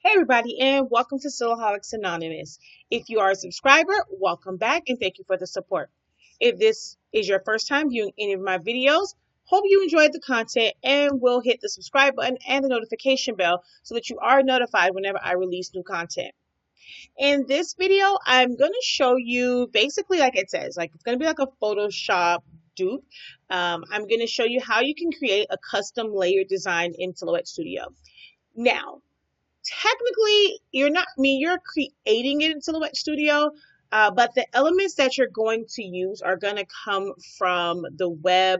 Hey everybody, and welcome to SILaholics Anonymous. If you are a subscriber, welcome back and thank you for the support. If this is your first time viewing any of my videos, hope you enjoyed the content and will hit the subscribe button and the notification bell so that you are notified whenever I release new content. In this video, I'm going to show you basically like it says, like it's going to be like a Photoshop dupe. I'm going to show you how you can create a custom layer design in Silhouette Studio. Now, technically you're creating it in Silhouette Studio, but the elements that you're going to use are going to come from the web.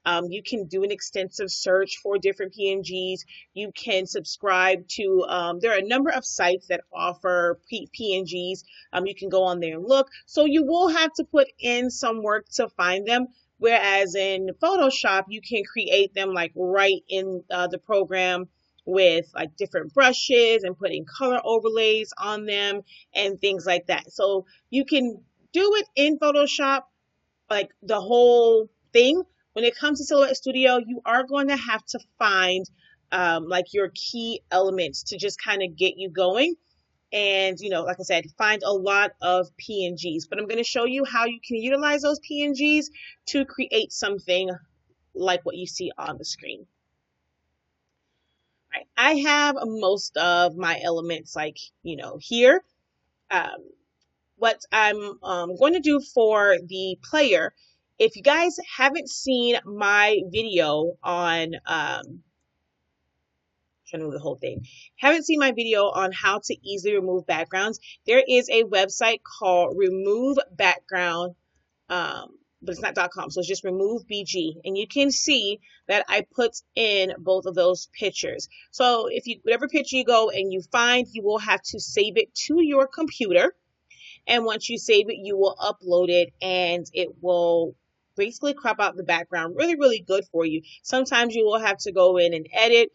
You can do an extensive search for different PNGs. You can subscribe to, there are a number of sites that offer PNGs. You can go on there and look. So you will have to put in some work to find them. Whereas in Photoshop, you can create them like right in the program with like different brushes and putting color overlays on them and things like that. So you can do it in Photoshop, like the whole thing. When it comes to Silhouette Studio, you are going to have to find like your key elements to just kind of get you going. And, like I said, find a lot of PNGs. But I'm going to show you how you can utilize those PNGs to create something like what you see on the screen. Right. I have most of my elements like, here. What I'm going to do for the player, if you guys haven't seen my video on, trying to do the whole thing, haven't seen my video on how to easily remove backgrounds, there is a website called Remove Background, but it's not .com, so it's just remove BG, and you can see that I put in both of those pictures. So if you, whatever picture you go and you find, you will have to save it to your computer, and once you save it, you will upload it, and it will basically crop out the background really good for you. Sometimes you will have to go in and edit.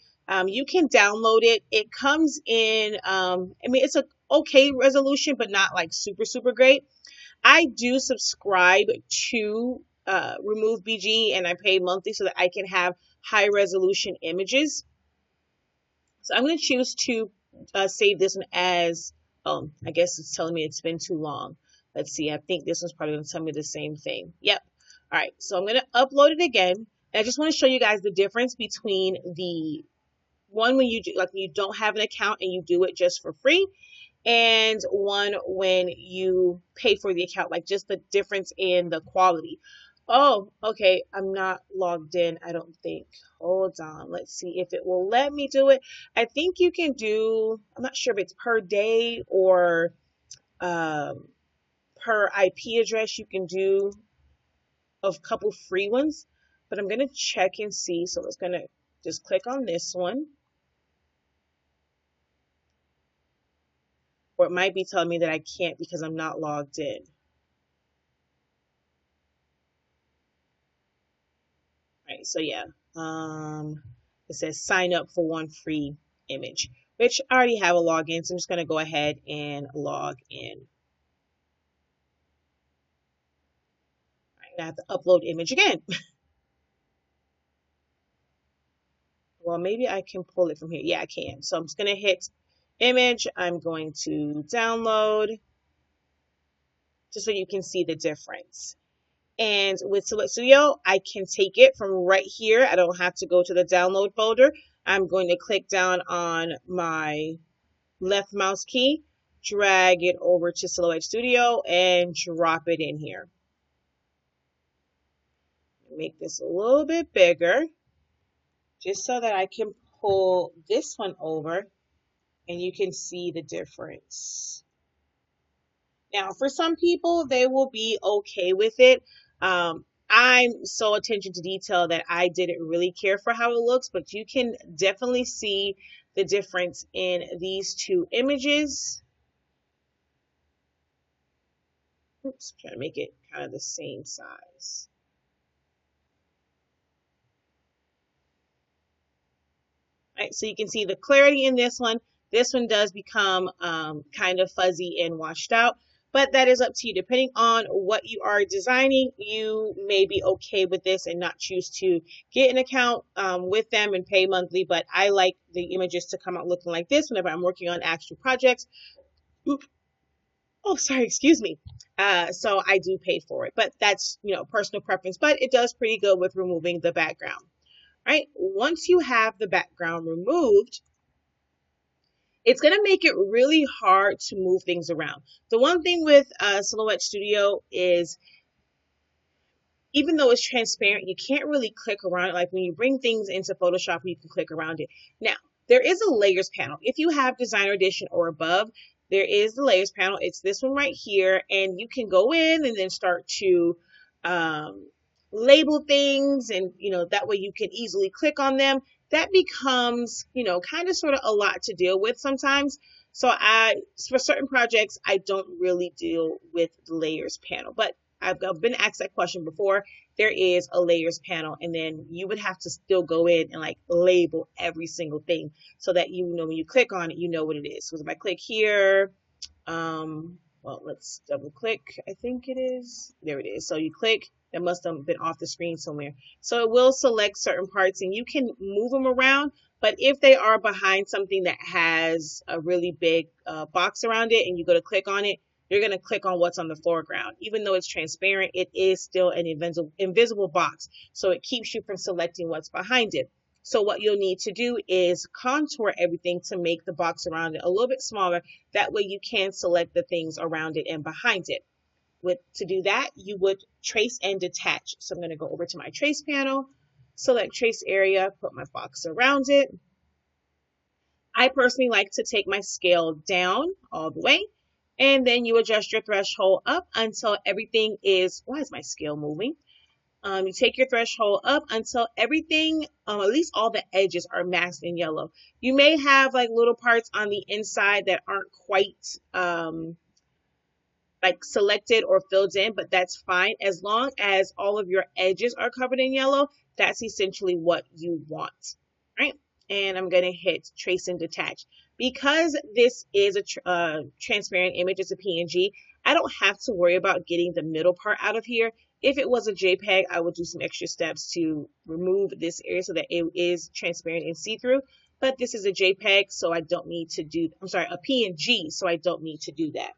You can download it. It comes in, I mean, it's a okay resolution, but not like super great. I do subscribe to Remove BG, and I pay monthly so that I can have high resolution images. So I'm going to choose to save this one as, I guess it's telling me it's been too long. Let's see. I think this one's probably going to tell me the same thing. Yep. All right. So I'm going to upload it again. And I just want to show you guys the difference between the one when you do, like, you don't have an account and you do it just for free, and one when you pay for the account, like just the difference in the quality. Oh, okay. I'm not logged in, I don't think. Hold on. Let's see if it will let me do it. I think you can do, I'm not sure if it's per day or per IP address. You can do a couple free ones, but I'm going to check and see. So it's going to just click on this one. Or it might be telling me that I can't because I'm not logged in. All right, so yeah, it says sign up for one free image, which I already have a login, so I'm just going to go ahead and log in. All right, I have to upload image again. Well, maybe I can pull it from here. Yeah, I can. So I'm just going to hit image. I'm going to download just so you can see the difference. And with Silhouette Studio, I can take it from right here. I don't have to go to the download folder. I'm going to click down on my left mouse key, drag it over to Silhouette Studio, and drop it in here. Make this a little bit bigger, just so that I can pull this one over and you can see the difference. Now, for some people, they will be okay with it. I'm so attention to detail that I didn't really care for how it looks, but you can definitely see the difference in these two images. Oops, trying to make it kind of the same size. All right, so you can see the clarity in this one. This one does become kind of fuzzy and washed out. but that is up to you. Depending on what you are designing, you may be okay with this and not choose to get an account with them and pay monthly. But I like the images to come out looking like this whenever I'm working on actual projects. Oop. Oh, sorry, excuse me. So I do pay for it, but that's, personal preference, but it does pretty good with removing the background. Right? Once you have the background removed, it's going to make it really hard to move things around. The one thing with Silhouette Studio is, even though it's transparent, you can't really click around it. Like when you bring things into Photoshop, you can click around it. Now, there is a layers panel. If you have Designer Edition or above, there is the layers panel. It's this one right here, and you can go in and then start to label things, and that way you can easily click on them. That becomes kind of sort of a lot to deal with sometimes. So for certain projects, I don't really deal with the layers panel, but I've been asked that question before. There is a layers panel, and then you would have to still go in and like label every single thing so that when you click on it, you know what it is. So if I click here, well, let's double click. I think it is. There it is. So you click. That must have been off the screen somewhere. So it will select certain parts, and you can move them around. But if they are behind something that has a really big box around it, and you go to click on it, you're going to click on what's on the foreground. Even though it's transparent, it is still an invisible box. So it keeps you from selecting what's behind it. So what you'll need to do is contour everything to make the box around it a little bit smaller. That way you can select the things around it and behind it. To do that, you would trace and detach. So I'm going to go over to my trace panel, select trace area, put my box around it. I personally like to take my scale down all the way, and then you adjust your threshold up until everything is, why is my scale moving? You take your threshold up until everything, at least all the edges, are masked in yellow. You may have like little parts on the inside that aren't quite like selected or filled in, but that's fine. As long as all of your edges are covered in yellow, that's essentially what you want, right? And I'm going to hit trace and detach. Because this is a transparent image, it's a PNG, I don't have to worry about getting the middle part out of here. If it was a JPEG, I would do some extra steps to remove this area so that it is transparent and see-through. But this is a JPEG, so I don't need to do, a PNG, so I don't need to do that.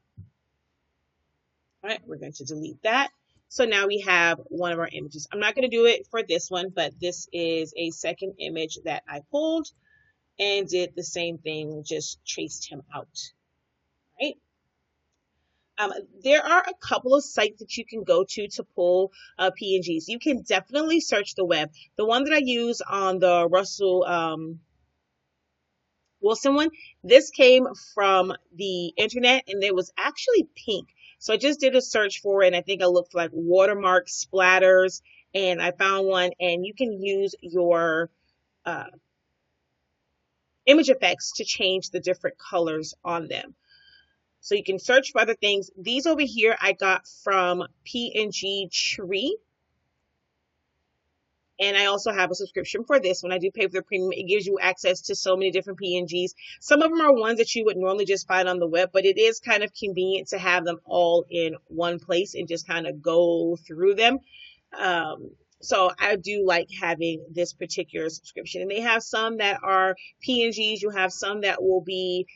All right, we're going to delete that. So now we have one of our images. I'm not going to do it for this one, but this is a second image that I pulled and did the same thing, just traced him out, right? There are a couple of sites that you can go to pull PNGs. You can definitely search the web. The one that I use on the Russell Wilson one, this came from the internet, and it was actually pink. So I just did a search for it, and I think I looked for like watermark splatters, and I found one, and you can use your image effects to change the different colors on them. So you can search for other things. These over here I got from PNG Tree. And I also have a subscription for this. When I do pay for the premium, it gives you access to so many different PNGs. Some of them are ones that you would normally just find on the web, but it is kind of convenient to have them all in one place and just kind of go through them. So I do like having this particular subscription. And they have some that are PNGs. You have some that will be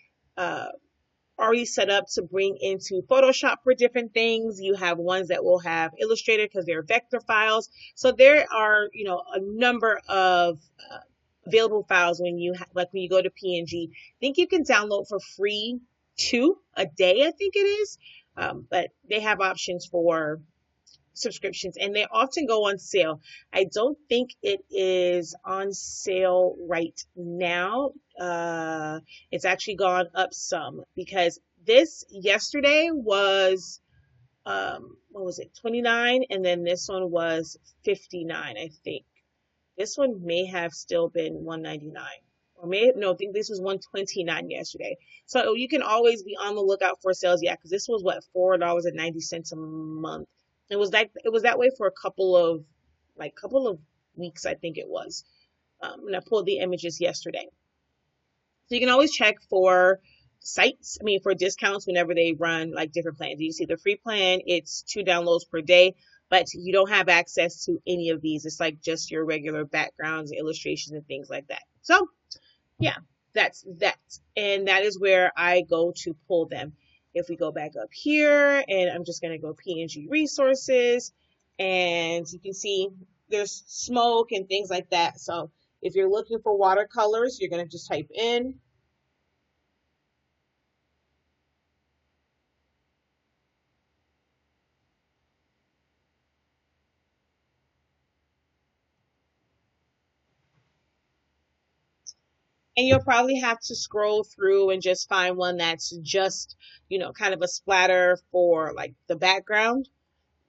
already set up to bring into Photoshop for different things. You have ones that will have Illustrator because they're vector files. So there are, a number of available files when you when you go to PNG. I think you can download for free 2 a day, I think it is. But they have options for subscriptions, and they often go on sale. I don't think it is on sale right now. It's actually gone up some, because this yesterday was what was it, 29, and then this one was 59. I think this one may have still been 199, or I think this was 129 yesterday. So you can always be on the lookout for sales. Yeah, because this was what, $4.90 a month. It was that way for a couple of weeks, I think it was. And I pulled the images yesterday. So you can always check for sites, for discounts whenever they run like different plans. You see the free plan, it's 2 downloads per day, but you don't have access to any of these. It's like just your regular backgrounds, illustrations, and things like that. So yeah, that's that. And that is where I go to pull them. If we go back up here, and I'm just going to go PNG resources, and you can see there's smoke and things like that. So if you're looking for watercolors, you're going to just type in. And you'll probably have to scroll through and just find one that's just, kind of a splatter for like the background.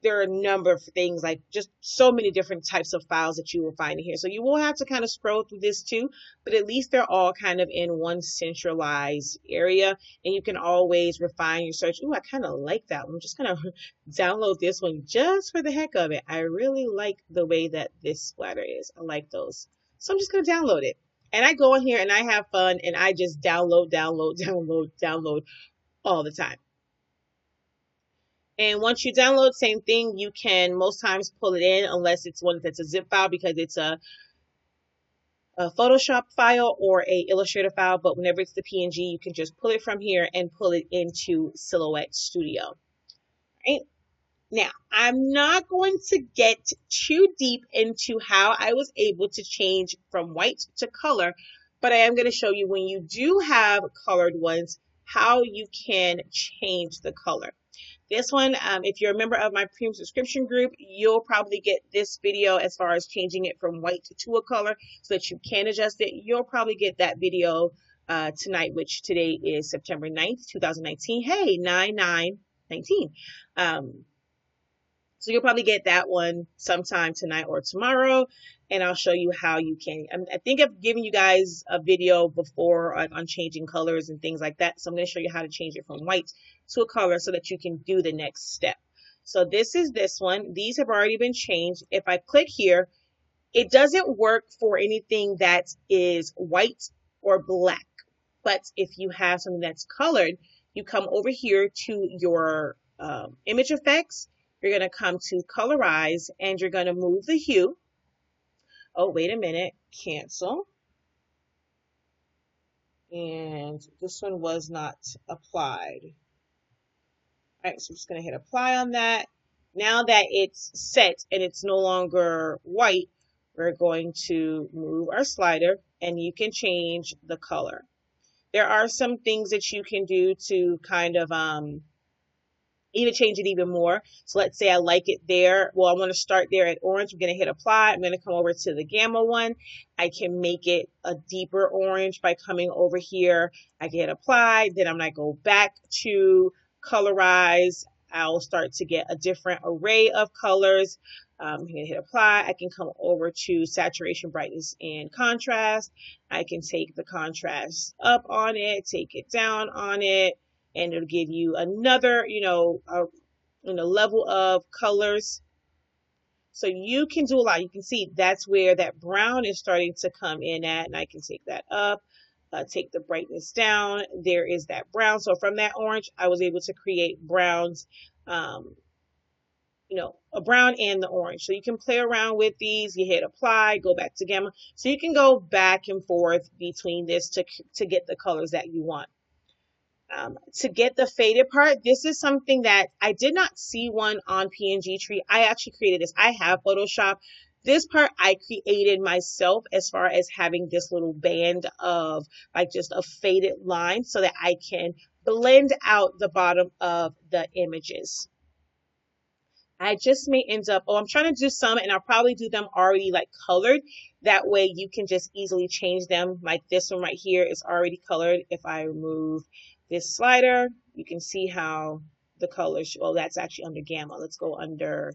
There are a number of things, like just so many different types of files that you will find in here. So you will have to kind of scroll through this too, but at least they're all kind of in one centralized area, and you can always refine your search. Ooh, I kind of like that one. I'm just going to download this one just for the heck of it. I really like the way that this splatter is. I like those. So I'm just going to download it. And I go in here and I have fun, and I just download all the time. And once you download, same thing, you can most times pull it in, unless it's one that's a zip file, because it's a Photoshop file or a Illustrator file. But whenever it's the PNG, you can just pull it from here and pull it into Silhouette Studio. Right? Now, I'm not going to get too deep into how I was able to change from white to color, but I am going to show you when you do have colored ones, how you can change the color. This one, if you're a member of my premium subscription group, you'll probably get this video as far as changing it from white to a color so that you can adjust it. You'll probably get that video tonight, which today is September 9th, 2019. Hey, 9/9/19. So you'll probably get that one sometime tonight or tomorrow, and I'll show you how you can. I think I've given you guys a video before on changing colors and things like that. So I'm going to show you how to change it from white to a color so that you can do the next step. So this is this one. These have already been changed. If I click here, it doesn't work for anything that is white or black. But if you have something that's colored, you come over here to your image effects. You're going to come to colorize, and you're going to move the hue. Oh, wait a minute. Cancel. And this one was not applied. All right, so I'm just going to hit apply on that. Now that it's set and it's no longer white, we're going to move our slider, and you can change the color. There are some things that you can do to kind of even change it even more. So let's say I like it there. Well, I want to start there at orange. I'm going to hit apply. I'm going to come over to the gamma one. I can make it a deeper orange by coming over here. I can hit apply. Then I'm going to go back to colorize. I'll start to get a different array of colors. I'm going to hit apply. I can come over to saturation, brightness, and contrast. I can take the contrast up on it, take it down on it, and it'll give you another, level of colors. So you can do a lot. You can see that's where that brown is starting to come in at, and I can take that up, take the brightness down. There is that brown. So from that orange, I was able to create browns, a brown and the orange. So you can play around with these. You hit apply, go back to gamma. So you can go back and forth between this to get the colors that you want. To get the faded part, this is something that I did not see one on PNG Tree. I actually created this. I have Photoshop. This part I created myself, as far as having this little band of like just a faded line so that I can blend out the bottom of the images. I just may end up, I'm trying to do some, and I'll probably do them already like colored. That way you can just easily change them. Like this one right here is already colored. If I remove this slider, you can see how the colors, well, that's actually under gamma. Let's go under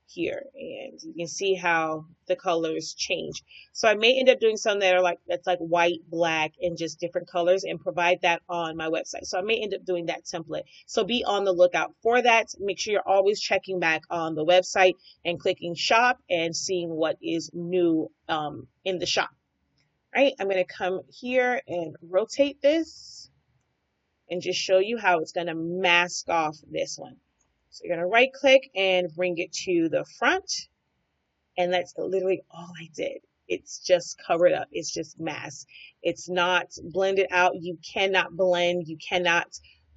here, and you can see how the colors change. So I may end up doing some that are that's like white, black, and just different colors, and provide that on my website. So I may end up doing that template. So be on the lookout for that. Make sure you're always checking back on the website and clicking shop and seeing what is new in the shop. All right, I'm going to come here and rotate this. and just show you how it's going to mask off this one. So you're going to right click and bring it to the front. And that's literally all I did. It's just covered up. It's just masked. It's not blended out. You cannot blend. You cannot,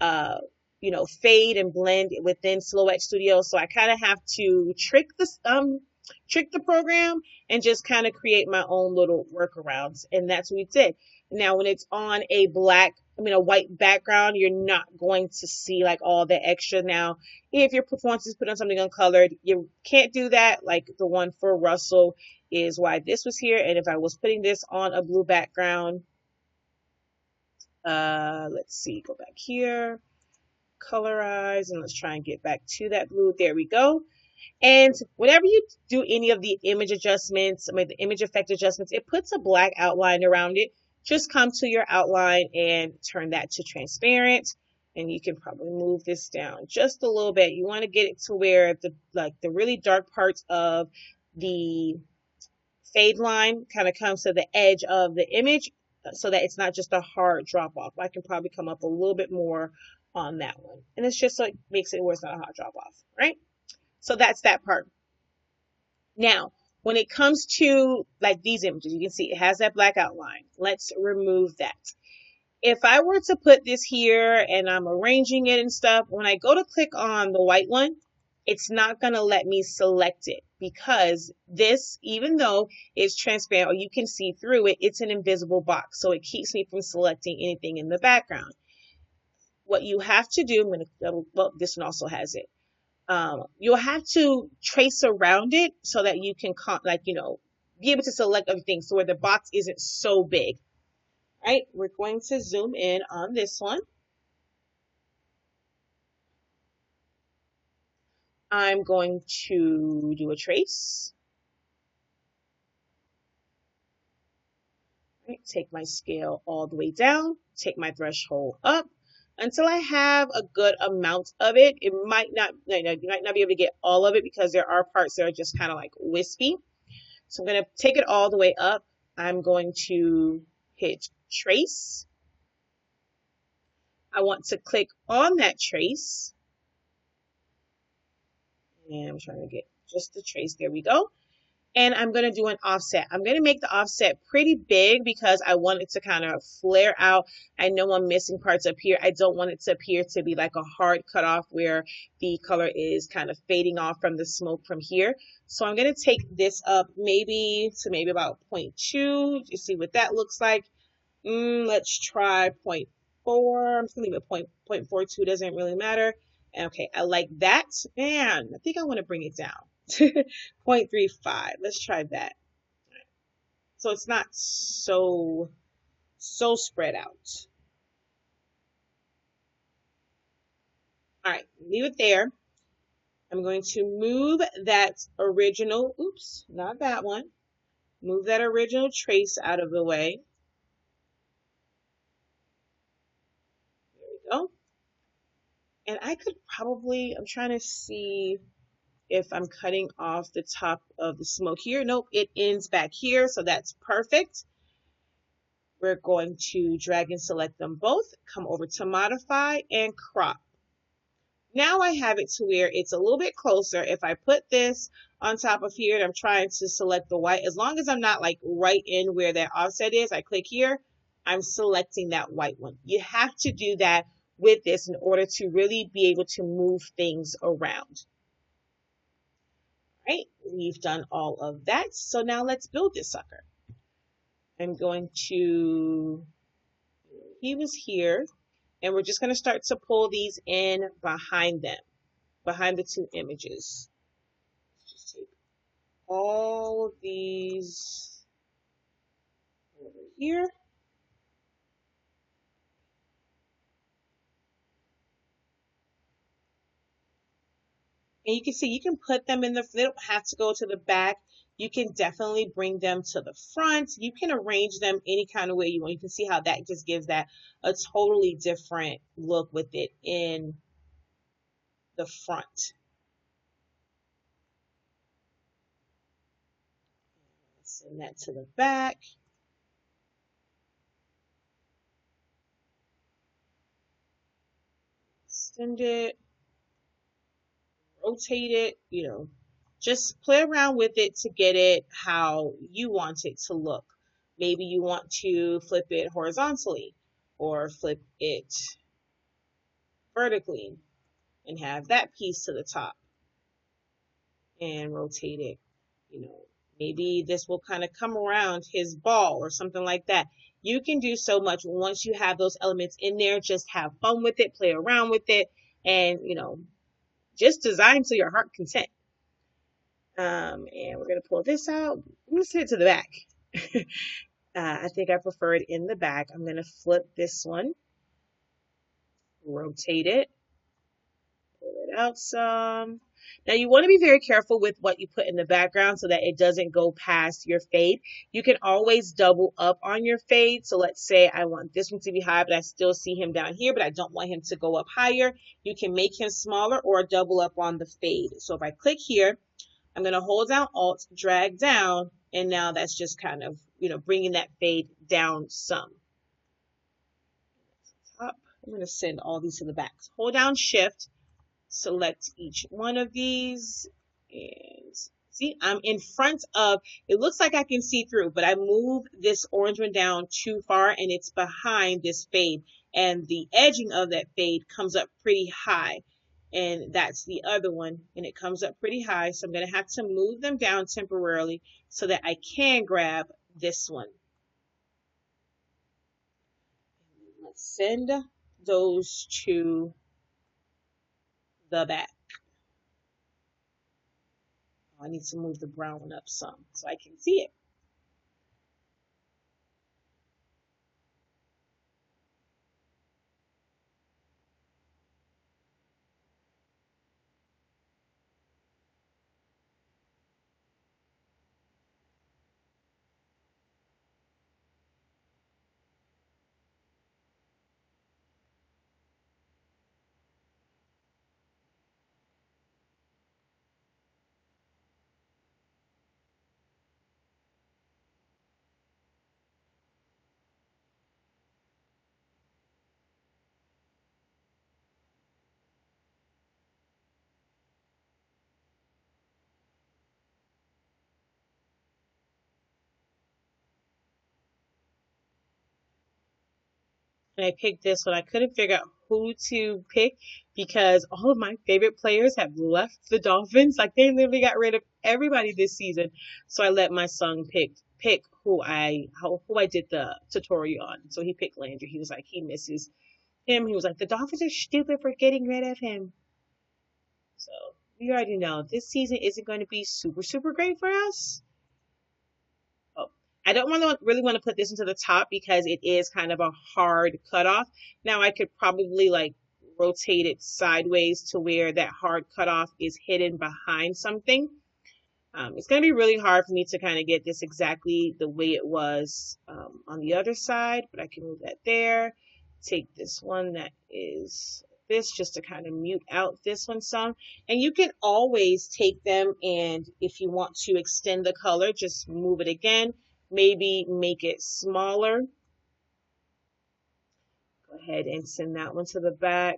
fade and blend within SilaholicsX Studio. So I kind of have to trick the program and just kind of create my own little workarounds. And that's what we did. Now, when it's on a white background, you're not going to see like all the extra. Now, if your performance is put on something uncolored, you can't do that. Like the one for Russell is why this was here. And if I was putting this on a blue background, let's see, go back here, colorize, and let's try and get back to that blue. There we go. And whenever you do any of the image adjustments, the image effect adjustments, it puts a black outline around it. Just come to your outline and turn that to transparent. And you can probably move this down just a little bit. You want to get it to where the really dark parts of the fade line kind of comes to the edge of the image so that it's not just a hard drop off. I can probably come up a little bit more on that one. And it's just so it makes it where it's not a hard drop off, right? So that's that part. Now, when it comes to like these images, you can see it has that black outline. Let's remove that. If I were to put this here and I'm arranging it and stuff, when I go to click on the white one, it's not going to let me select it because this, even though it's transparent or you can see through it, it's an invisible box. So it keeps me from selecting anything in the background. What you have to do, this one also has it. You'll have to trace around it so that you can be able to select everything so where the box isn't so big. All right, we're going to zoom in on this one. I'm going to do a trace. All right, take my scale all the way down, take my threshold up until I have a good amount of it. It might not, you might not be able to get all of it because there are parts that are just kind of like wispy. So I'm going to take it all the way up. I'm going to hit trace. I want to click on that trace. And I'm trying to get just the trace. There we go. And I'm going to do an offset. I'm going to make the offset pretty big because I want it to kind of flare out. I know I'm missing parts up here. I don't want it to appear to be like a hard cutoff where the color is kind of fading off from the smoke from here. So I'm going to take this up maybe about 0.2. You see what that looks like. Let's try 0.4. I'm just going to leave it 0.42. Doesn't really matter. Okay, I like that. Man, I think I want to bring it down. 0.35. Let's try that. So it's not so spread out. All right, leave it there. I'm going to move that original, oops, not that one. Move that original trace out of the way. There we go. And I could probably, I'm trying to see if I'm cutting off the top of the smoke here. Nope, it ends back here, so that's perfect. We're going to drag and select them both, come over to modify and crop. Now I have it to where it's a little bit closer. If I put this on top of here and I'm trying to select the white, as long as I'm not like right in where that offset is, I click here, I'm selecting that white one. You have to do that with this in order to really be able to move things around. Right, we've done all of that. So now let's build this sucker. I'm going to, he was here, and we're just going to start to pull these in behind them, behind the two images. Let's just take all of these over here. And you can see you can put them in the, they don't have to go to the back. You can definitely bring them to the front. You can arrange them any kind of way you want. You can see how that just gives that a totally different look with it in the front. Send that to the back. extend it, rotate it, you know, just play around with it to get it how you want it to look. Maybe you want to flip it horizontally or flip it vertically and have that piece to the top and rotate it. You know, maybe this will kind of come around his ball or something like that. You can do so much once you have those elements in there. Just have fun with it, play around with it, and, you know, just design to your heart content. And we're going to pull this out. I'm going to send it to the back. I think I prefer it in the back. I'm going to flip this one, rotate it, pull it out some. Now you want to be very careful with what you put in the background so that it doesn't go past your fade. You can always double up on your fade. So let's say I want this one to be high, but I still see him down here, but I don't want him to go up higher. You can make him smaller or double up on the fade. So if I click here, I'm going to hold down Alt, drag down, and now that's just kind of, you know, bringing that fade down some. Top. I'm going to send all these to the back. So hold down Shift, select each one of these, and see, I'm in front of, it looks like I can see through, but I move this orange one down too far, and it's behind this fade, and the edging of that fade comes up pretty high. And that's the other one, and it comes up pretty high. So I'm going to have to move them down temporarily so that I can grab this one. Let's send those to the back. I need to move the brown one up some so I can see it. And I picked this one. I couldn't figure out who to pick because all of my favorite players have left the Dolphins. Like, they literally got rid of everybody this season. So I let my son pick who I did the tutorial on. So he picked Landry. He was like, he misses him. He was like, the Dolphins are stupid for getting rid of him. So we already know this season isn't going to be super, super great for us. I don't really want to put this into the top because it is kind of a hard cutoff. Now I could probably like rotate it sideways to where that hard cutoff is hidden behind something. It's going to be really hard for me to kind of get this exactly the way it was on the other side, but I can move that there. Take this one that is this just to kind of mute out this one some. And you can always take them, and if you want to extend the color, just move it again. Maybe make it smaller. Go ahead and send that one to the back.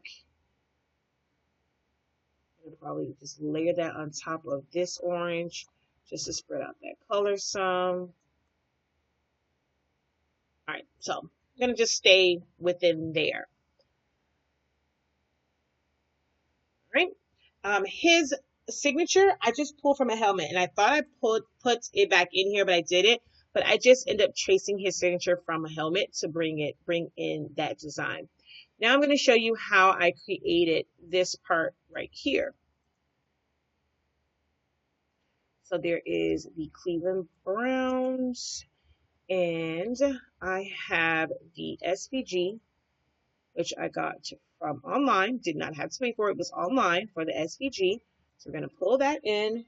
I'll probably just layer that on top of this orange just to spread out that color some. All right, so I'm going to just stay within there. All right. His signature, I just pulled from a helmet, and I thought I put it back in here, but I didn't. But I just end up tracing his signature from a helmet to bring in that design. Now I'm going to show you how I created this part right here. So there is the Cleveland Browns, and I have the SVG, which I got from online. Did not have to pay for it. It was online for the SVG. So we're going to pull that in.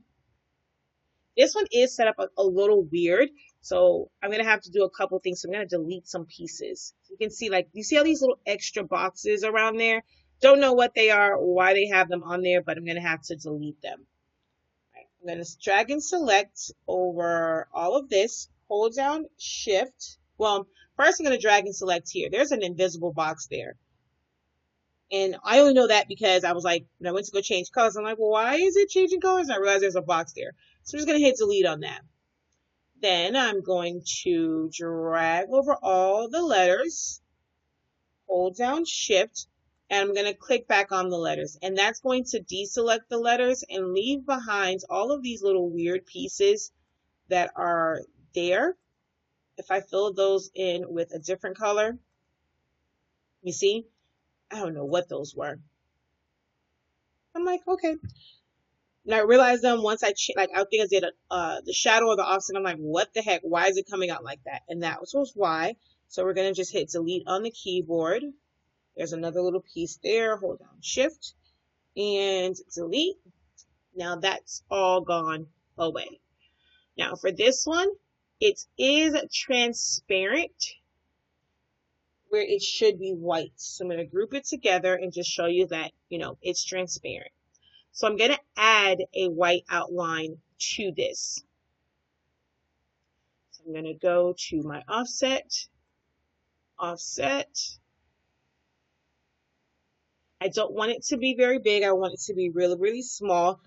This one is set up a little weird, so I'm going to have to do a couple things. So I'm going to delete some pieces. You can see, like, you see all these little extra boxes around there? Don't know what they are or why they have them on there, but I'm going to have to delete them. Right. I'm going to drag and select over all of this. Hold down Shift. Well, first I'm going to drag and select here. There's an invisible box there. And I only know that because I was like, when I went to go change colors, I'm like, well, why is it changing colors? And I realized there's a box there. So I'm just going to hit delete on that. Then I'm going to drag over all the letters, hold down shift, and I'm going to click back on the letters. And that's going to deselect the letters and leave behind all of these little weird pieces that are there. If I fill those in with a different color, you see, I don't know what those were. I'm like, okay. And I realized them once I think I did the shadow or the offset. I'm like, what the heck? Why is it coming out like that? And that was why. So we're going to just hit delete on the keyboard. There's another little piece there. Hold down shift and delete. Now that's all gone away. Now for this one, it is transparent where it should be white. So I'm going to group it together and just show you that, it's transparent. So I'm going to add a white outline to this. So I'm going to go to my offset. I don't want it to be very big. I want it to be really, really small,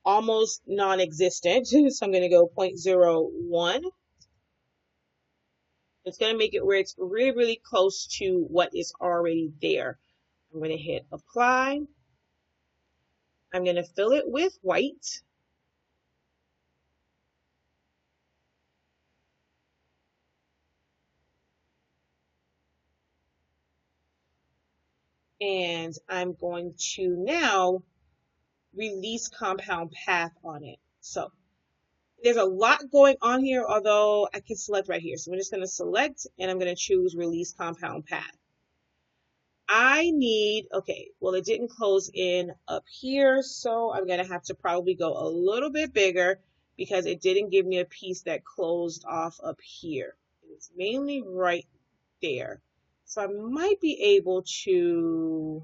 almost non-existent. So I'm going to go 0.01. It's going to make it where it's really, really close to what is already there. I'm going to hit apply. I'm going to fill it with white. And I'm going to now release compound path on it. So there's a lot going on here, although I can select right here. So I'm just going to select and I'm going to choose release compound path. It didn't close in up here, so I'm going to have to probably go a little bit bigger because it didn't give me a piece that closed off up here. It's mainly right there. So I might be able to,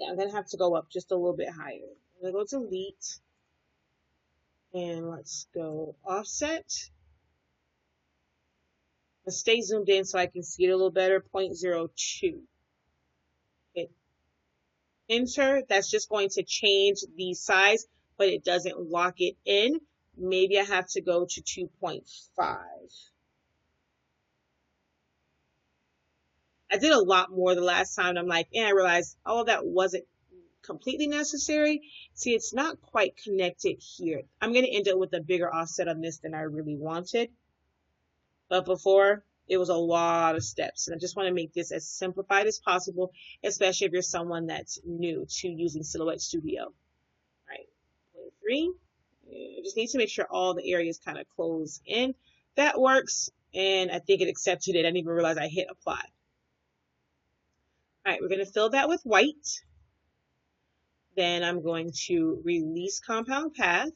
I'm going to have to go up just a little bit higher. I'm going to go delete, and let's go offset. Let's stay zoomed in so I can see it a little better, 0.02. Hit enter. That's just going to change the size, but it doesn't lock it in. Maybe I have to go to 2.5. I did a lot more the last time. And I'm like, I realized all of that wasn't completely necessary. See, it's not quite connected here. I'm going to end up with a bigger offset on this than I really wanted. But before, it was a lot of steps. And I just want to make this as simplified as possible, especially if you're someone that's new to using Silhouette Studio. All right, 0.3. You just need to make sure all the areas kind of close in. That works. And I think it accepted it. I didn't even realize I hit apply. All right, we're going to fill that with white. Then I'm going to release compound path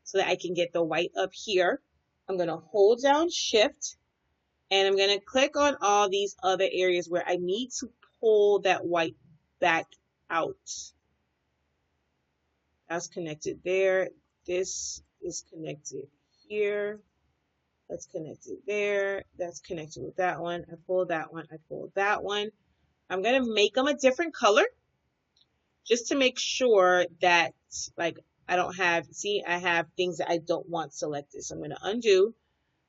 so that I can get the white up here. I'm going to hold down shift and I'm going to click on all these other areas where I need to pull that white back out. That's connected there. This is connected here. That's connected there. That's connected with that one. I pull that one. I pull that one. I'm going to make them a different color just to make sure that I have things that I don't want selected. So I'm going to undo.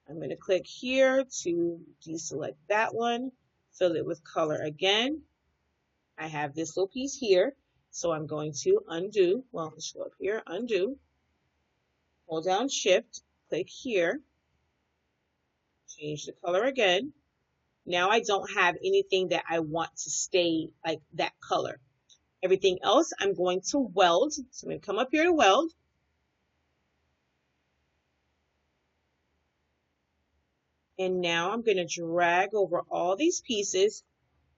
I'm going to click here to deselect that one, fill it with color again. I have this little piece here, so I'm going to undo. Well, let's go up here, undo. Hold down shift, click here, change the color again. Now I don't have anything that I want to stay like that color. Everything else I'm going to weld. So I'm going to come up here to weld. And now I'm going to drag over all these pieces,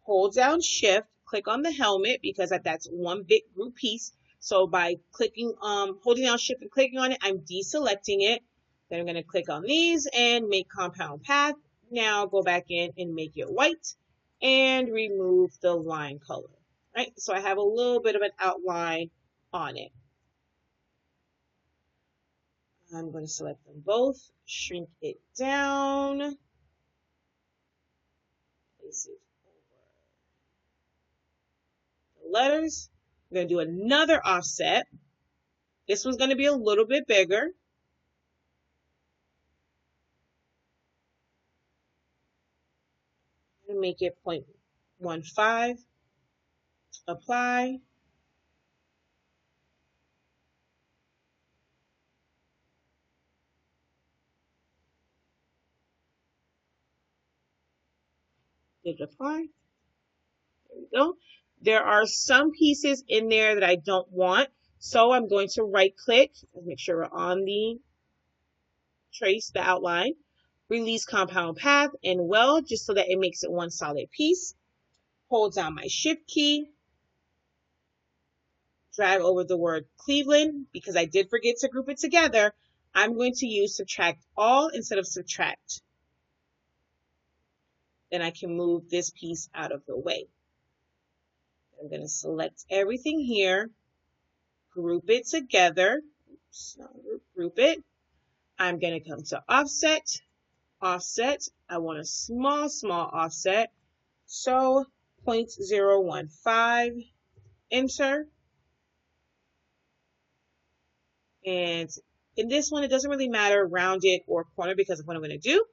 hold down shift, click on the helmet because that's one big group piece. So by clicking, holding down shift and clicking on it, I'm deselecting it. Then I'm going to click on these and make compound path. Now go back in and make it white and remove the line color. Right? So I have a little bit of an outline on it. I'm going to select them both, shrink it down, place it over letters. I'm going to do another offset. This one's going to be a little bit bigger. I'm going to make it 0.15. Apply. Hit apply. There we go. There are some pieces in there that I don't want, so I'm going to right click. Let's make sure we're on the trace, the outline. Release compound path and weld just so that it makes it one solid piece. Hold down my shift key. Drag over the word Cleveland because I did forget to group it together. I'm going to use subtract all instead of subtract. Then I can move this piece out of the way. I'm going to select everything here, group it together. Oops, group it. I'm going to come to offset. Offset. I want a small offset. So 0.015. Enter. And in this one, it doesn't really matter round it or corner because of what I'm going to do.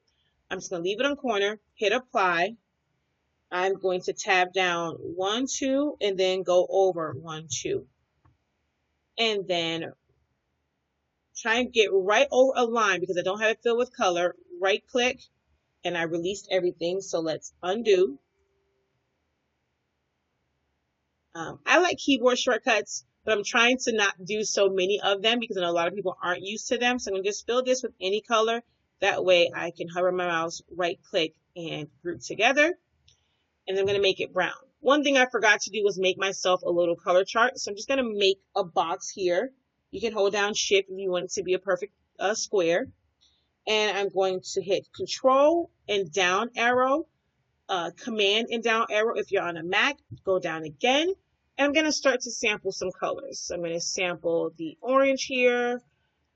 I'm just going to leave it on corner, hit apply. I'm going to tab down 1, 2, and then go over 1, 2. And then try and get right over a line because I don't have it filled with color. Right click, and I released everything. So let's undo. I like keyboard shortcuts, but I'm trying to not do so many of them because I know a lot of people aren't used to them. So I'm going to just fill this with any color. That way I can hover my mouse, right click, and group together. And I'm going to make it brown. One thing I forgot to do was make myself a little color chart. So I'm just going to make a box here. You can hold down shift if you want it to be a perfect square. And I'm going to hit control and down arrow, command and down arrow. If you're on a Mac, go down again. And I'm going to start to sample some colors. So I'm going to sample the orange here.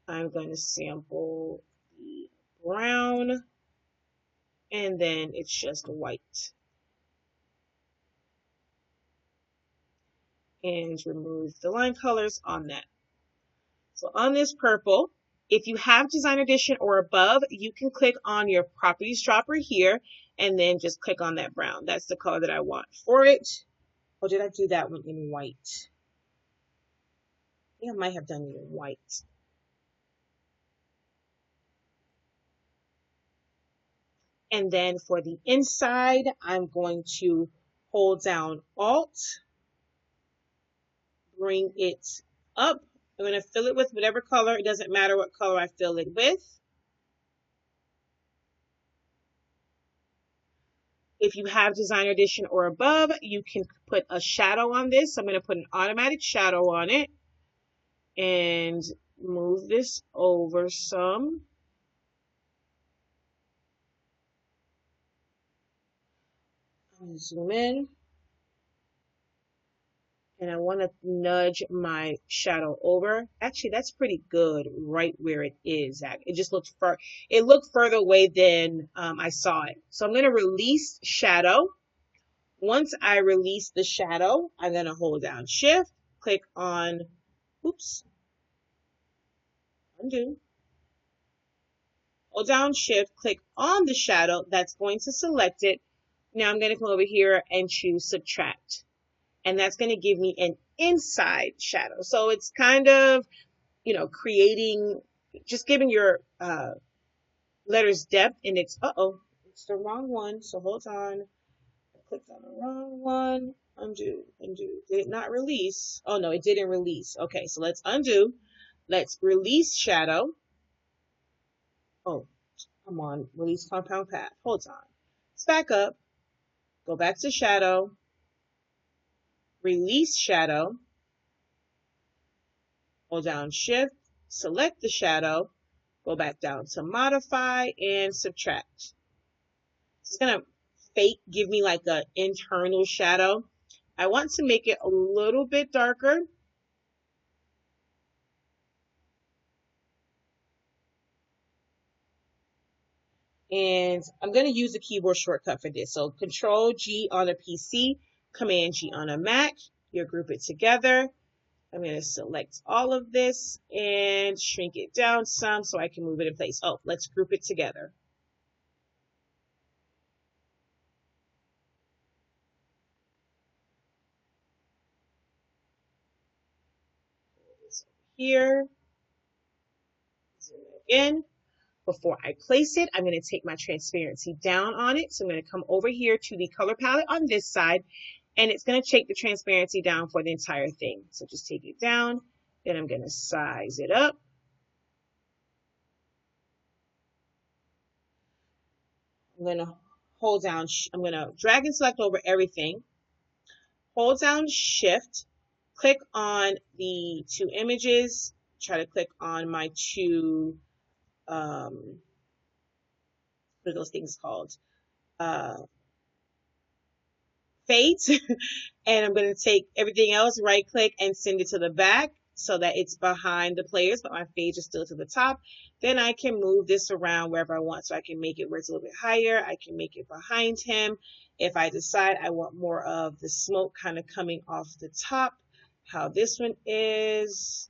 I'm going to sample the brown. And then it's just white. And remove the line colors on that. So on this purple, if you have Design Edition or above, you can click on your properties dropper here and then just click on that brown. That's the color that I want for it. Or did I do that one in white? I think I might have done it in white. And then for the inside, I'm going to hold down Alt, bring it up. I'm going to fill it with whatever color. It doesn't matter what color I fill it with. If you have Designer Edition or above, you can put a shadow on this. I'm going to put an automatic shadow on it and move this over some. I'll zoom in. And I want to nudge my shadow over. Actually, that's pretty good right where it is. It just looked further away than I saw it. So I'm going to release shadow. Once I release the shadow, I'm going to hold down shift, click on, oops, undo. Hold down shift, click on the shadow. That's going to select it. Now I'm going to come over here and choose subtract. And that's going to give me an inside shadow. So it's kind of, creating, just giving your letters depth. And it's the wrong one. So hold on. I clicked on the wrong one. Undo. Did it not release? Oh, no, it didn't release. Okay, so let's undo. Let's release shadow. Oh, come on. Release compound path. Hold on. Let's back up. Go back to shadow. Release shadow, hold down shift, select the shadow, go back down to modify and subtract. It's going to give me like an internal shadow. I want to make it a little bit darker. And I'm going to use a keyboard shortcut for this. So Control G on a PC, Command G on a Mac. You group it together. I'm going to select all of this and shrink it down some so I can move it in place. Oh, let's group it together. Here, zoom in. Before I place it, I'm going to take my transparency down on it. So I'm going to come over here to the color palette on this side, and it's going to take the transparency down for the entire thing. So just take it down. Then I'm going to size it up. I'm going to hold down, I'm going to drag and select over everything. Hold down Shift, click on the two images, try to click on my two, what are those things called? Fades. And I'm going to take everything else, right click and send it to the back so that it's behind the players, but my fades are still to the top. Then I can move this around wherever I want. So I can make it where it's a little bit higher. I can make it behind him. If I decide I want more of the smoke kind of coming off the top, how this one is,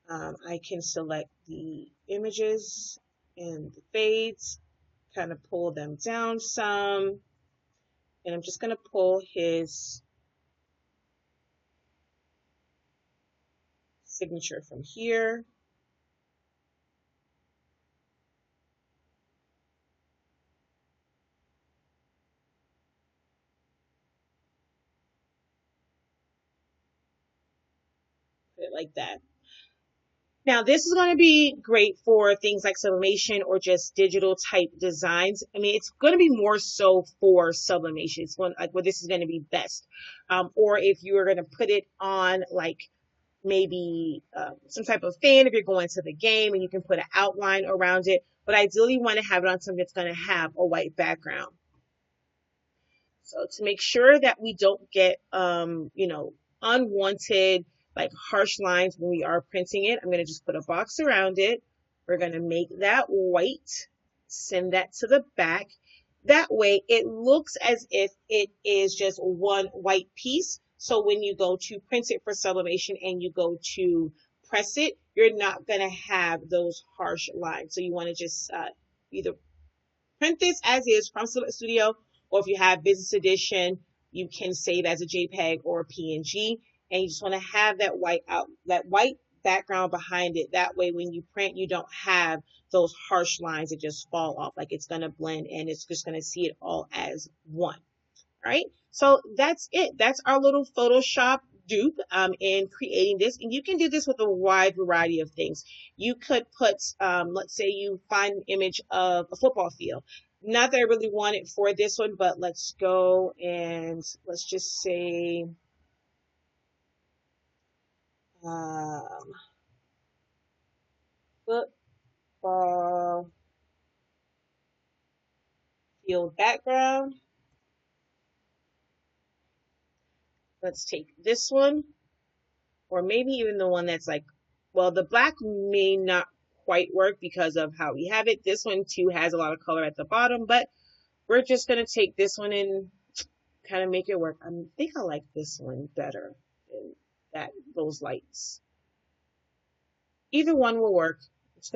I can select the images and the fades, kind of pull them down some. And I'm just going to pull his signature from here. Put it like that. Now, this is going to be great for things like sublimation or just digital type designs. I mean, it's going to be more so for sublimation. It's going like where this is going to be best. Or if you are going to put it on like maybe some type of fan if you're going to the game and you can put an outline around it. But ideally, you want to have it on something that's going to have a white background. So to make sure that we don't get, unwanted, like harsh lines when we are printing it, I'm going to just put a box around it. We're going to make that white, send that to the back. That way it looks as if it is just one white piece. So when you go to print it for sublimation and you go to press it, you're not going to have those harsh lines. So you want to just either print this as is from Silhouette Studio, or if you have business edition, you can save as a JPEG or a PNG, and you just want to have that white background behind it. That way, when you print, you don't have those harsh lines that just fall off. Like it's going to blend and it's just going to see it all as one. All right. So that's it. That's our little Photoshop dupe in creating this. And you can do this with a wide variety of things. You could put, let's say you find an image of a football field. Not that I really want it for this one, but let's go and let's just say, football field background. Let's take this one, or maybe even the one that's like, well, the black may not quite work because of how we have it. This one too has a lot of color at the bottom, but we're just going to take this one and kind of make it work. I think I like this one better than those lights. Either one will work. Let's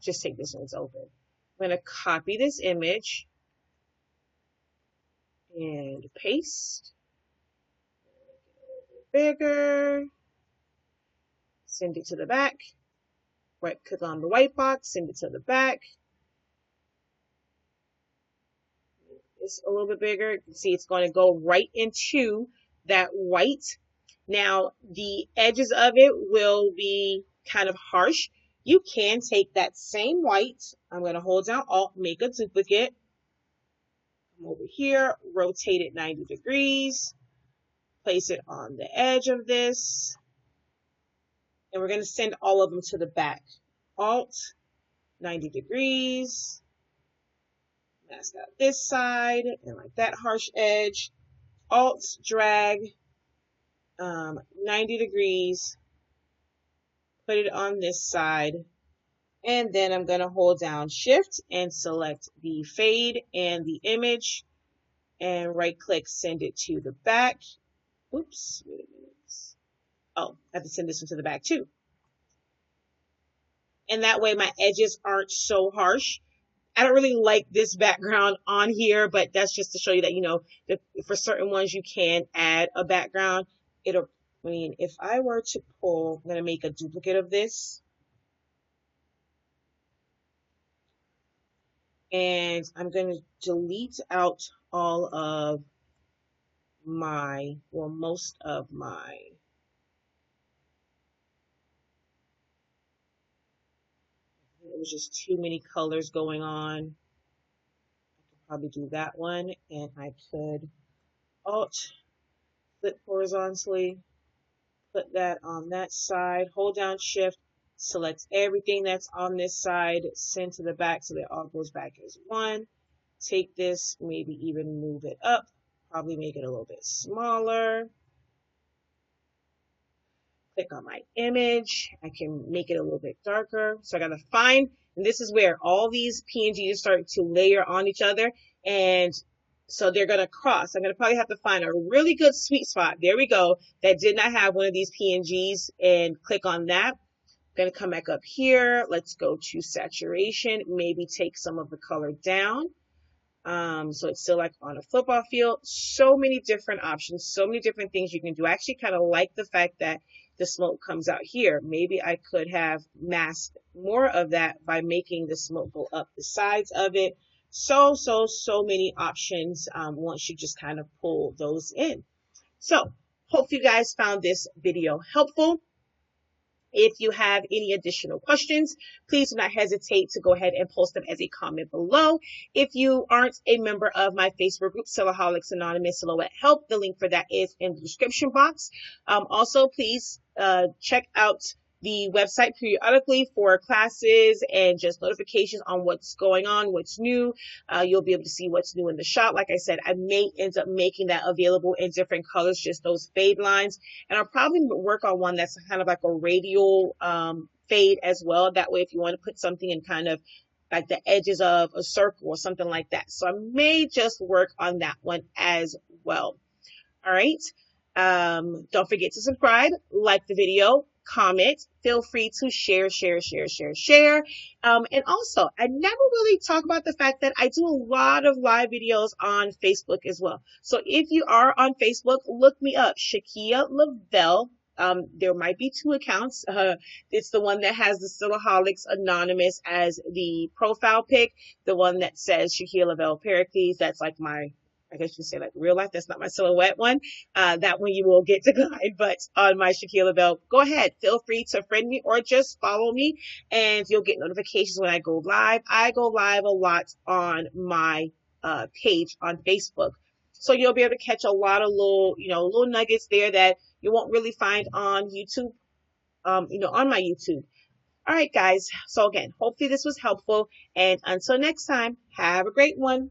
just take this one's open. I'm going to copy this image and paste. Bigger. Send it to the back. Right click on the white box, send it to the back. It's a little bit bigger. You can see it's going to go right into that white. Now, the edges of it will be kind of harsh. You can take that same white. I'm going to hold down Alt, make a duplicate. Come over here, rotate it 90 degrees. Place it on the edge of this. And we're going to send all of them to the back. Alt, 90 degrees. Mask out this side and like that harsh edge. Alt, drag, 90 degrees. Put it on this side. And then I'm going to hold down Shift and select the fade and the image. and right click, send it to the back. Oops, wait a minute. Oh, I have to send this one to the back too. And that way my edges aren't so harsh. I don't really like this background on here, but that's just to show you that, you know, for certain ones you can add a background. I mean, if I were to pull, I'm going to make a duplicate of this. And I'm going to delete out all of my, well, most of my it was just too many colors going on. I could probably do that one, and I could Alt, flip horizontally, put that on that side, hold down Shift, select everything that's on this side, send to the back so that it all goes back as one. Take this, maybe even move it up, probably make it a little bit smaller. Click on my image. I can make it a little bit darker. So I got to find, and this is where all these PNGs start to layer on each other. And so they're going to cross. I'm going to probably have to find a really good sweet spot. There we go. That did not have one of these PNGs, and click on that. I'm going to come back up here. Let's go to saturation. Maybe take some of the color down. So it's still like on a football field. So many different options, so many different things you can do. I actually kind of like the fact that the smoke comes out here. Maybe I could have masked more of that by making the smoke go up the sides of it. So many options once you just kind of pull those in. So hope you guys found this video helpful. If you have any additional questions, please do not hesitate to go ahead and post them as a comment below. If you aren't a member of my Facebook group, SILaholics Anonymous Silhouette Help, the link for that is in the description box. Also, please check out the website periodically for classes and just notifications on what's going on, what's new. You'll be able to see what's new in the shop. Like I said, I may end up making that available in different colors, just those fade lines. And I'll probably work on one that's kind of like a radial fade as well. That way, if you want to put something in kind of like the edges of a circle or something like that. So I may just work on that one as well. All right. Don't forget to subscribe, like the video, comment, feel free to share. And also, I never really talk about the fact that I do a lot of live videos on Facebook as well. So if you are on Facebook, look me up, Shakia Lavelle. There might be two accounts. It's the one that has the SILaholics Anonymous as the profile pic. The one that says Shakia Lavelle Pericles, that's like my, I guess you say like real life. That's not my silhouette one. That one you will get declined. But on my Shakia Lavelle, go ahead. Feel free to friend me or just follow me, and you'll get notifications when I go live. I go live a lot on my page on Facebook, so you'll be able to catch a lot of little nuggets there that you won't really find on YouTube. On my YouTube. All right, guys. So again, hopefully this was helpful, and until next time, have a great one.